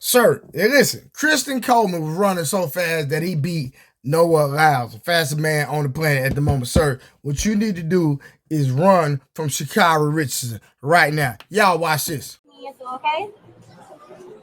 Sir, hey, listen, Christian Coleman was running so fast that he beat Noah Lyles, the fastest man on the planet at the moment. Sir, what you need to do is run from Sha'Carri Richardson right now. Y'all watch this. Okay?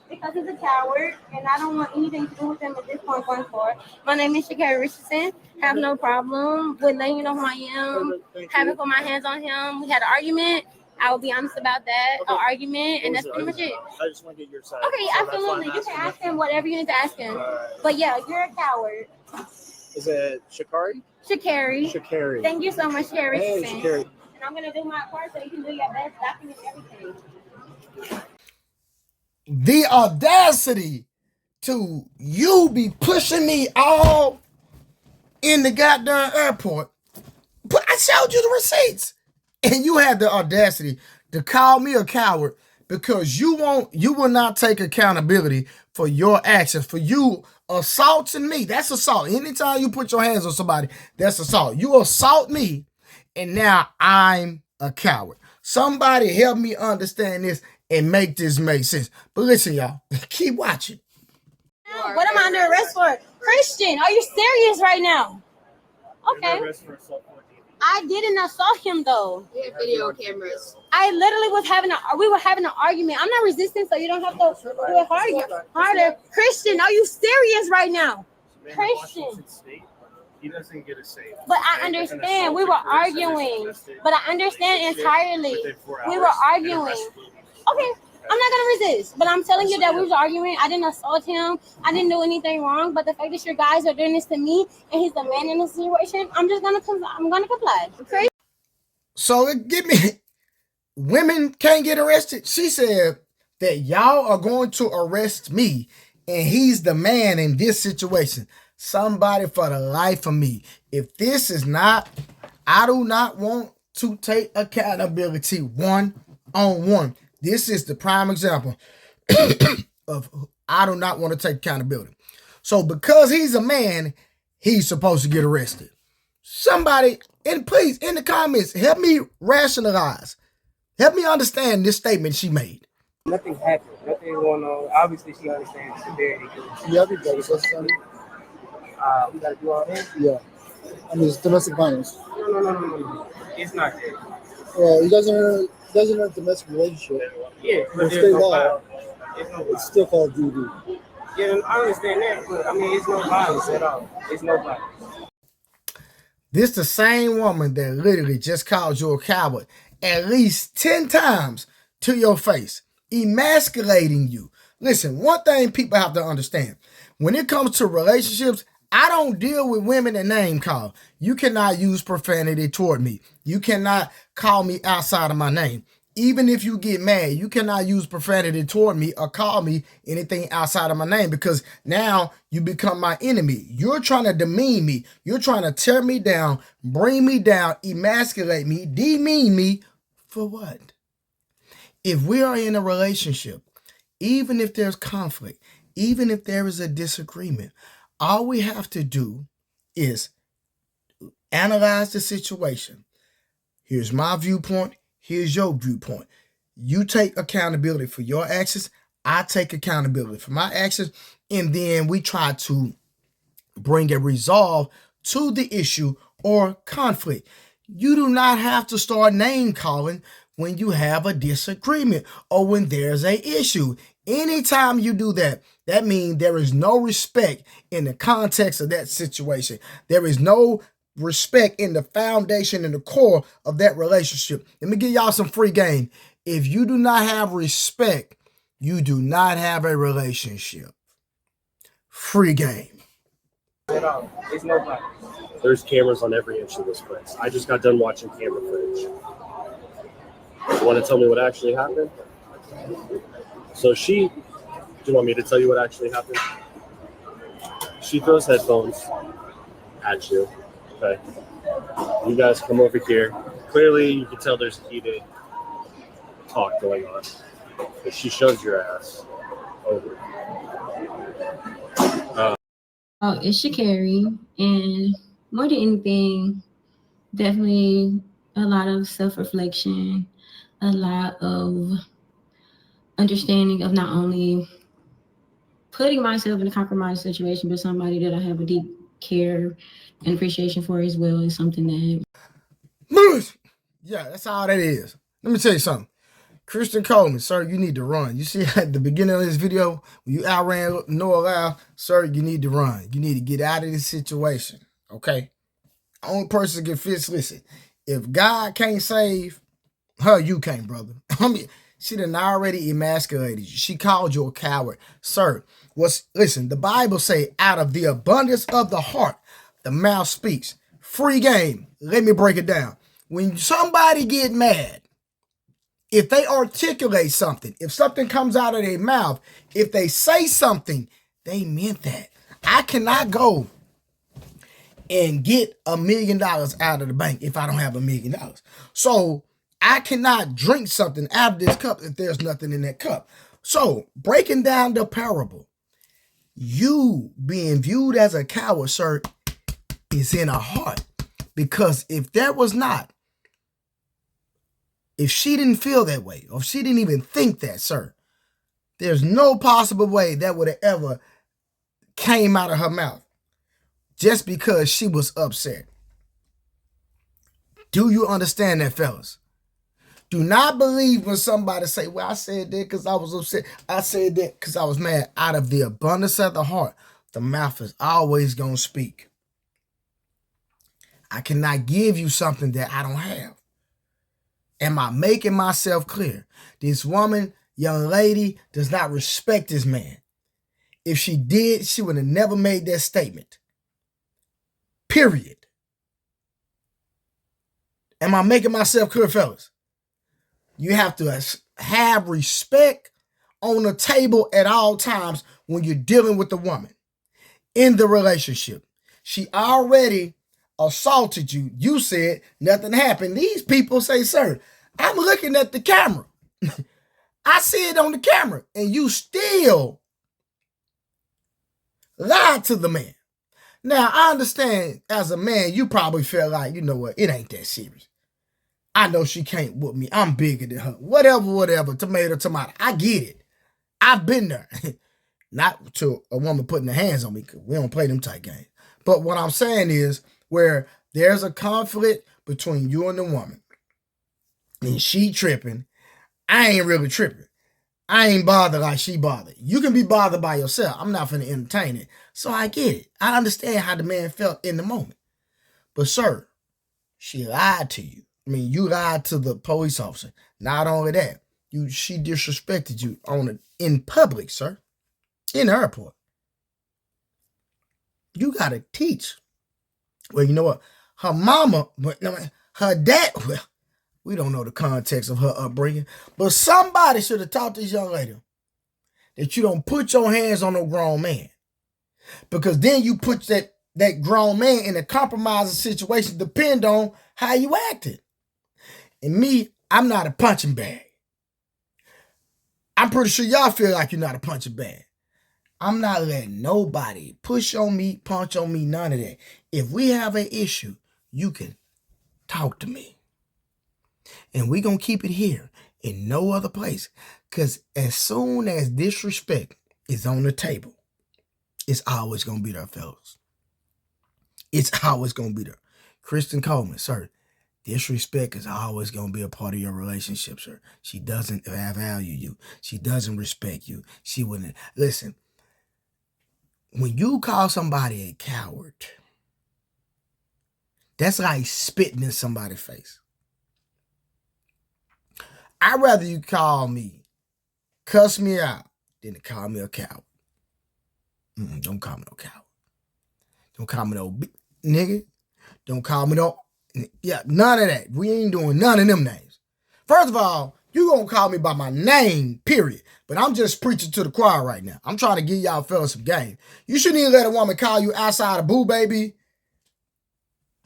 Because he's a coward, and I don't want anything to do with him at this point going forward. My name is Sha'Carri Richardson. Have no problem with letting you know who I am. Haven't put my hands on him. We had an argument. I will be honest about that. Okay. An argument, and that's pretty much it. I just want to get your side. Okay, so absolutely. You can ask him whatever you need to ask him. But yeah, you're a coward. Is it Sha'Carri? Sha'Carri. Sha'Carri. Thank you so much, Sha'Carri. Hey, Sha'Carri. And I'm going to do my part so you can do your best, document everything. The audacity to you be pushing me all in the goddamn airport. But I showed you the receipts. And you had the audacity to call me a coward because you will not take accountability for your actions, for you assaulting me. That's assault. Anytime you put your hands on somebody, that's assault. You assault me, and now I'm a coward. Somebody help me understand this and make this make sense. But listen, y'all, keep watching. What am I under arrest for? Christian, are you serious right now? Okay. I didn't assault him though. We have video cameras. I literally we were having an argument. I'm not resisting, so you don't have to do it harder. Christian, are you serious right now? Christian. He doesn't get a say. But I understand. We were arguing. But I understand entirely. We were arguing. Okay. I'm not gonna resist, but I'm telling you that we was arguing. I didn't assault him. I didn't do anything wrong. But the fact that your guys are doing this to me, and he's the man in the situation, I'm gonna comply. Okay? So give me, women can't get arrested. She said that y'all are going to arrest me, and he's the man in this situation. Somebody for the life of me. If this is not, I do not want to take accountability one-on-one. This is the prime example of I do not want to take accountability. So because he's a man, he's supposed to get arrested. Somebody, and please, in the comments, help me rationalize. Help me understand this statement she made. Nothing happened. Nothing going on. Obviously, she understands the severity. Yeah, everybody. So, we got to do all that? Yeah. I mean, it's domestic violence. No. It's not that. Well, he doesn't have a domestic relationship. Yeah, but state law, it's still called DV. Yeah, I understand that, but I mean, it's no violence at all. It's no violence. This the same woman that literally just called you a coward at least 10 times to your face, emasculating you. Listen, one thing people have to understand. When it comes to relationships, I don't deal with women that name call. You cannot use profanity toward me. You cannot call me outside of my name. Even if you get mad, you cannot use profanity toward me or call me anything outside of my name because now you become my enemy. You're trying to demean me. You're trying to tear me down, bring me down, emasculate me, demean me for what? If we are in a relationship, even if there's conflict, even if there is a disagreement, all we have to do is analyze the situation. Here's my viewpoint. Here's your viewpoint. You take accountability for your actions. I take accountability for my actions. And then we try to bring a resolve to the issue or conflict. You do not have to start name calling when you have a disagreement or when there's an issue. Anytime you do that, that means there is no respect in the context of that situation. There is no respect in the foundation and the core of that relationship. Let me give y'all some free game. If you do not have respect, you do not have a relationship. Free game. It's no violence. There's cameras on every inch of this place. I just got done watching camera footage. You want to tell me what actually happened? So do you want me to tell you what actually happened? She throws headphones at you. Okay. You guys come over here. Clearly, you can tell there's heated talk going on. But she shoves your ass over. It's Sha'Carri, and more than anything, definitely a lot of self-reflection, a lot of understanding of not only putting myself in a compromised situation, but somebody that I have a deep care and appreciation for as well is something that. Yeah, that's all that is. Let me tell you something. Christian Coleman, sir, you need to run. You see at the beginning of this video, when you outran Noah Lau, sir, you need to run. You need to get out of this situation, okay? Only person that can fix, listen, if God can't save her, you can't, brother. I mean, she done already emasculated you. She called you a coward. Sir, listen, the Bible say, out of the abundance of the heart, the mouth speaks. Free game. Let me break it down. When somebody get mad, if they articulate something, if something comes out of their mouth, if they say something, they meant that. I cannot go and get $1 million out of the bank if I don't have $1 million. So I cannot drink something out of this cup if there's nothing in that cup. So breaking down the parable, you being viewed as a coward, sir, is in a heart. Because if there was not, if she didn't feel that way, or if she didn't even think that, sir, there's no possible way that would have ever came out of her mouth just because she was upset. Do you understand that, fellas? Do not believe when somebody say, well, I said that because I was upset. I said that because I was mad. Out of the abundance of the heart, the mouth is always going to speak. I cannot give you something that I don't have. Am I making myself clear? This woman, young lady, does not respect this man. If she did, she would have never made that statement. Period. Am I making myself clear, fellas? You have to have respect on the table at all times when you're dealing with the woman in the relationship. She already assaulted you. You said nothing happened. These people say, sir, I'm looking at the camera. I see it on the camera. And you still lied to the man. Now, I understand as a man, you probably feel like, you know what, it ain't that serious. I know she can't whoop me. I'm bigger than her. Whatever. Tomato. I get it. I've been there. Not to a woman putting her hands on me, because we don't play them type games. But what I'm saying is, where there's a conflict between you and the woman, and she tripping, I ain't really tripping. I ain't bothered like she bothered. You can be bothered by yourself. I'm not finna entertain it. So I get it. I understand how the man felt in the moment. But sir, she lied to you. I mean, you lied to the police officer. Not only that, she disrespected you in public, sir. In the airport. You gotta teach. Well, you know what? Her mama, her dad, well, we don't know the context of her upbringing, but somebody should have taught this young lady that you don't put your hands on no grown man. Because then you put that grown man in a compromising situation, depend on how you acted. And me, I'm not a punching bag. I'm pretty sure y'all feel like you're not a punching bag. I'm not letting nobody push on me, punch on me, none of that. If we have an issue, you can talk to me. And we're going to keep it here in no other place. Because as soon as disrespect is on the table, it's always going to be there, fellas. It's always going to be there. Kristen Coleman, sir, disrespect is always going to be a part of your relationship, sir. She doesn't value you. She doesn't respect you. She wouldn't. Listen, when you call somebody a coward, that's like spitting in somebody's face. I'd rather you call me, cuss me out, than to call me a coward. Don't call me no coward. Don't call me no nigga. Don't call me no, yeah, none of that. We ain't doing none of them names. First of all, you gonna call me by my name, period. But I'm just preaching to the choir right now. I'm trying to give y'all fellas some game. You shouldn't even let a woman call you outside of boo baby,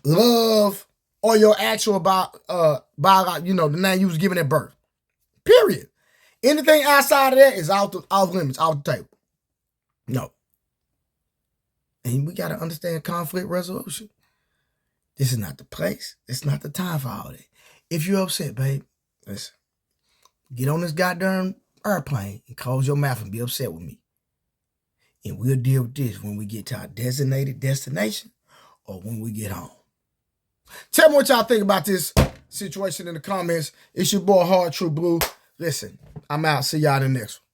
love, or your actual the name you was given at birth. Period. Anything outside of that is off limits, off the table. No. And we got to understand conflict resolution. This is not the place. It's not the time for all that. If you're upset, babe, listen, get on this goddamn airplane and close your mouth and be upset with me. And we'll deal with this when we get to our designated destination or when we get home. Tell me what y'all think about this situation in the comments. It's your boy Hard True Blue. Listen, I'm out. See y'all in the next one.